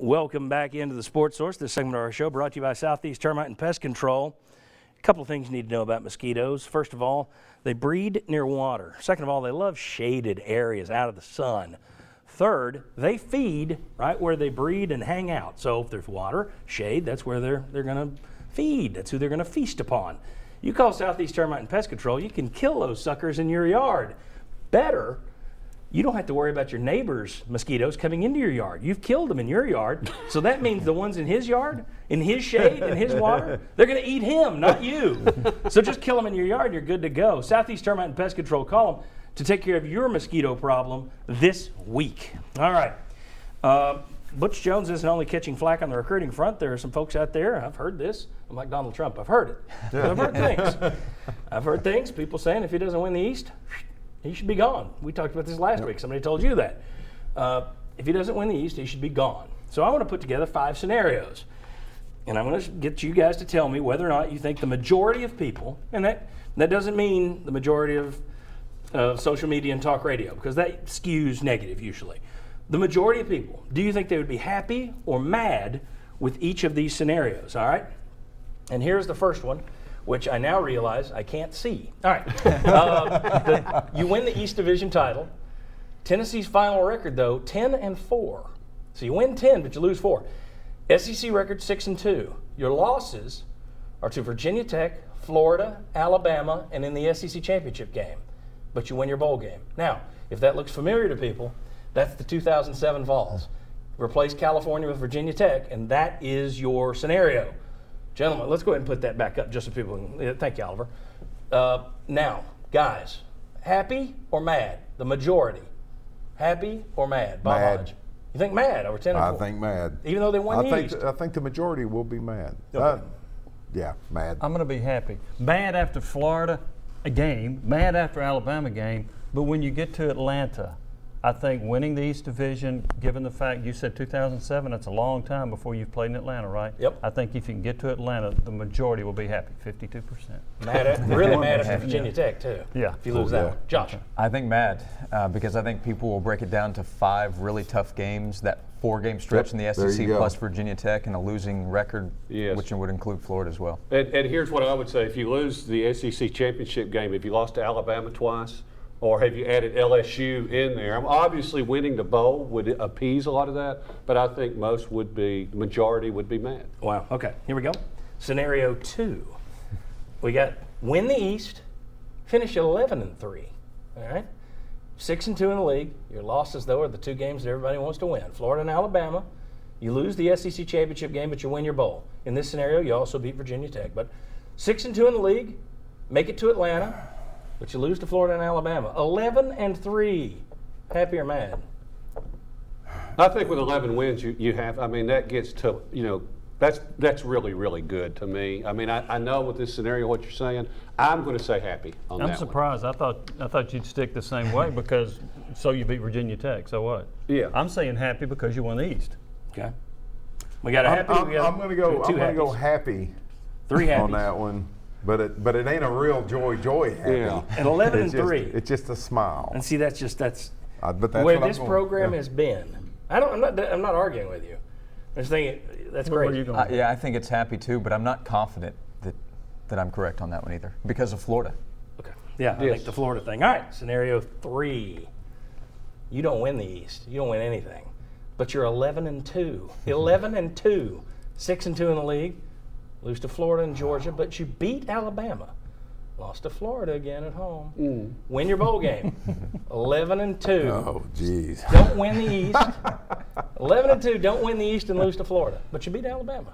Welcome back into the Sports Source. This segment of our show brought to you by Southeast Termite and Pest Control. A couple of things you need to know about mosquitoes. First of all, they breed near water. Second of all, they love shaded areas out of the sun. Third, they feed right where they breed and hang out. So if there's water, shade, that's where they're going to feed. That's who they're going to feast upon. You call Southeast Termite and Pest Control, you can kill those suckers in your yard. Better, you don't have to worry about your neighbor's mosquitoes coming into your yard. You've killed them in your yard, so that means the ones in his yard, in his shade, in his water, they're going to eat him, not you. So just kill them in your yard and you're good to go. Southeast Termite and Pest Control, call them to take care of your mosquito problem this week. All right. Butch Jones isn't only catching flack on the recruiting front. There are some folks out there, I've heard this, I'm like Donald Trump, I've heard it. I've heard things. I've heard things, people saying if he doesn't win the East, he should be gone. We talked about this last week. Somebody told you that. If he doesn't win the East, he should be gone. So I want to put together 5 scenarios. And I'm going to get you guys to tell me whether or not you think the majority of people, and that doesn't mean the majority of social media and talk radio, because that skews negative usually. The majority of people, do you think they would be happy or mad with each of these scenarios, all right? And here's the first one, which I now realize I can't see. All right. You win the East Division title. Tennessee's final record, though, 10-4. So you win 10, but you lose 4. SEC record 6-2. Your losses are to Virginia Tech, Florida, Alabama, and in the SEC championship game. But you win your bowl game. Now, if that looks familiar to people, that's the 2007 Vols. Replace California with Virginia Tech, and that is your scenario. Gentlemen, let's go ahead and put that back up just so people can. Thank you, Oliver. Now, guys, happy or mad? The majority. Happy or mad? Bob Mad. Hodge. You think mad over 10-4? I think mad. Even though they won the East? I think the majority will be mad. Okay. Yeah, mad. I'm going to be happy. Mad after Florida a game, mad after Alabama game, but when you get to Atlanta, I think winning the East Division, given the fact you said 2007, that's a long time before you've played in Atlanta, right? Yep. I think if you can get to Atlanta, the majority will be happy, 52%. Really mad after Virginia Tech, too. Yeah. If you lose that one. Josh. I think mad because I think people will break it down to 5 really tough games, that 4-game stretch in the SEC plus Virginia Tech and a losing record, which would include Florida as well. And here's what I would say. If you lose the SEC championship game, if you lost to Alabama twice, or have you added LSU in there? Obviously, winning the bowl would appease a lot of that, but I think the majority would be mad. Wow. Okay, here we go. Scenario 2. We got win the East, finish 11-3. All right? 6-2 in the league. Your losses, though, are the 2 games that everybody wants to win. Florida and Alabama. You lose the SEC championship game, but you win your bowl. In this scenario, you also beat Virginia Tech. But 6-2 in the league, make it to Atlanta, but you lose to Florida and Alabama. 11-3. Happy or mad? I think with 11 wins, you have. I mean, that gets to that's really, really good to me. I mean, I know with this scenario what you're saying. I'm going to say happy on that one. I'm surprised. I thought you'd stick the same way because so you beat Virginia Tech. So what? Yeah. I'm saying happy because you won the East. Okay. We got a happy. I'm going to go happy. 3 happies on that one. But it ain't a real joy happy. Yeah. At 11-3. It's just a smile. And see, that's but that's where what this program has been. I'm not arguing with you. I'm just thinking that's Where great. are you going? Yeah, I think it's happy too, but I'm not confident that I'm correct on that one either because of Florida. Okay. Yeah, I think the Florida thing. All right, scenario 3. You don't win the East. You don't win anything. But you're 11-2. 11-2. 6-2 in the league. Lose to Florida and Georgia, but you beat Alabama. Lost to Florida again at home. Win your bowl game. 11-2. Oh, geez. Don't win the East. 11-2. Don't win the East and lose to Florida, but you beat Alabama.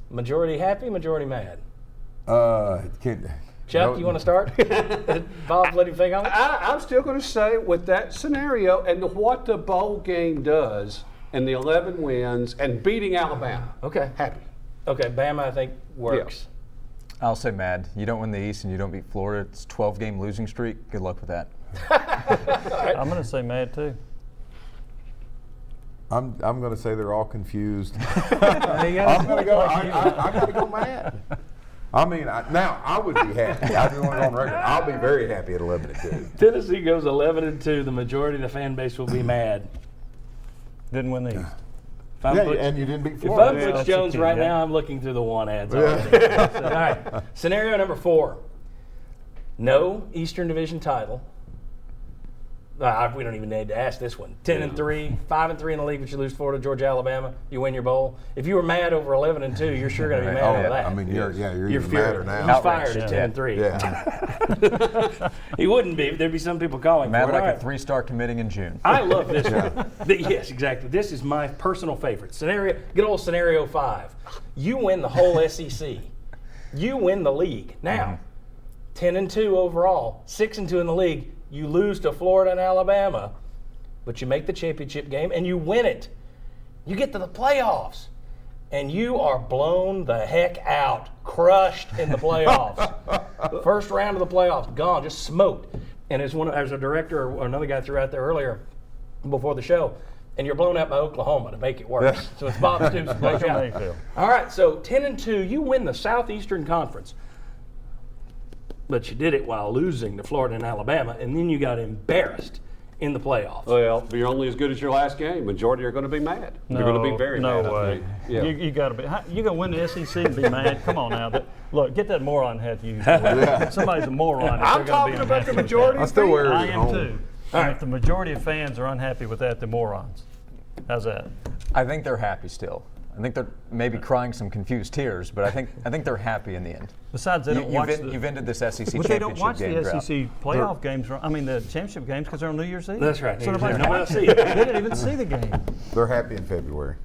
Majority happy, majority mad. Chuck, you want to start? Bob, let him think on it. I'm still going to say with that scenario and what the bowl game does and the 11 wins and beating Alabama. Okay. Happy. Okay, Bama, I think, works. Yeah. I'll say mad. You don't win the East and you don't beat Florida. It's a 12-game losing streak. Good luck with that. Right. I'm going to say mad too. I'm going to say they're all confused. I'm going to go mad. I mean, now I would be happy. I just want to go on record. I'll be very happy at 11-2. Tennessee goes 11-2. The majority of the fan base will be mad. Didn't win the East. If I'm Butch, and you didn't beat if Florida. I'm Butch Jones right now, I'm looking through the one ads. All right, scenario number 4. No Eastern Division title. We don't even need to ask this one. 10-3, 5-3 in the league, but you lose Florida, Georgia, Alabama. You win your bowl. If you were mad over 11-2, you're sure going to be mad over that. I mean, you're even furious. madder now. He's fired at 10-3. Yeah. He wouldn't be. There'd be some people calling Mad for it. like a 3-star committing in June. I love this one. Yes, exactly. This is my personal favorite. Good old scenario 5. You win the whole SEC. You win the league. Now, 10-2 overall, 6-2 in the league. You lose to Florida and Alabama, but you make the championship game and you win it. You get to the playoffs, and you are blown the heck out, crushed in the playoffs. First round of the playoffs, gone, just smoked. And as a director or another guy threw out there earlier before the show, and you're blown out by Oklahoma to make it worse. So it's Bob Stoops blows you out. All right, so 10-2, you win the Southeastern Conference. But you did it while losing to Florida and Alabama, and then you got embarrassed in the playoffs. Well, you're only as good as your last game. Majority are going to be mad. They're going to be very mad. No way. Yeah. You got to be. You're going to win the SEC and be mad? Come on now. Look, get that moron hat you. Somebody's a moron. I'm talking about the majority. I still wear it I at am home. too. And if the majority of fans are unhappy with that, they're morons. How's that? I think they're happy still. I think they're maybe crying some confused tears, but I think they're happy in the end. Besides, they don't watch you've ended this SEC championship game. But they don't watch the drought. SEC playoff games. I mean, the championship games because they're on New Year's Eve. That's right. So nobody's Nobody watching see it. it. They didn't even see the game. They're happy in February.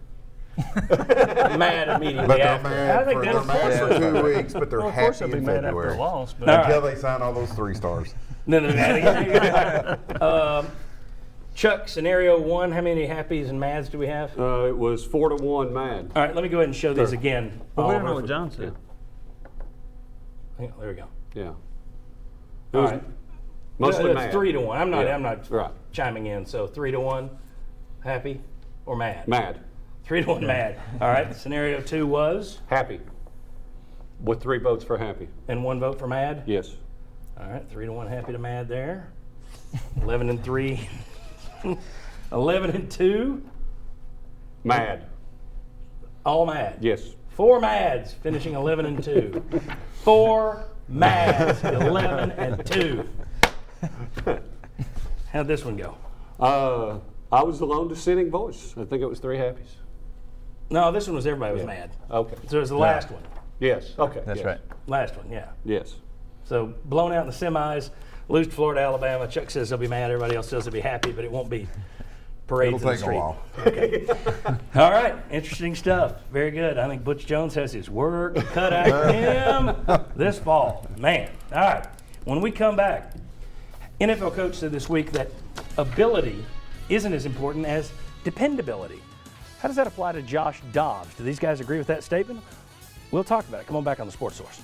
Mad immediately But they're after. mad, I think they're that's mad for 2 weeks, but they're Well, of course happy they'll be in mad after February. a loss. But Until they sign all those 3 stars. No. Chuck, scenario 1, how many happies and mads do we have? It was 4-1 mad. All right, let me go ahead and show these again. But we don't know Oliver. what John said. There we go. Yeah. It All was right. mostly It's mad. 3-1. I'm Yeah. not Right. chiming in. So 3-1, happy or mad? Mad. 3-1 mad. All right. Scenario 2 was, Happy. With 3 votes for happy. and 1 vote for mad. Yes. All right, 3-1 happy to mad there. 11-3. 11-2. Mad. All mad. Yes. 4 mads, finishing 11-2. 4 mads, 11-2. How'd this one go? I was the lone dissenting voice. I think it was 3 happies. No, this one was everybody was mad. Okay. So it was the last one. Yes. Okay. That's yes. right. Last one, yeah. Yes. So blown out in the semis, lose to Florida, Alabama. Chuck says they'll be mad. Everybody else says they'll be happy, but it won't be parades It'll in the take a street. while. All right, interesting stuff. Very good. I think Butch Jones has his work cut out for him this fall. Man. All right. When we come back, NFL coach said this week that ability isn't as important as dependability. How does that apply to Josh Dobbs? Do these guys agree with that statement? We'll talk about it. Come on back on the Sports Source.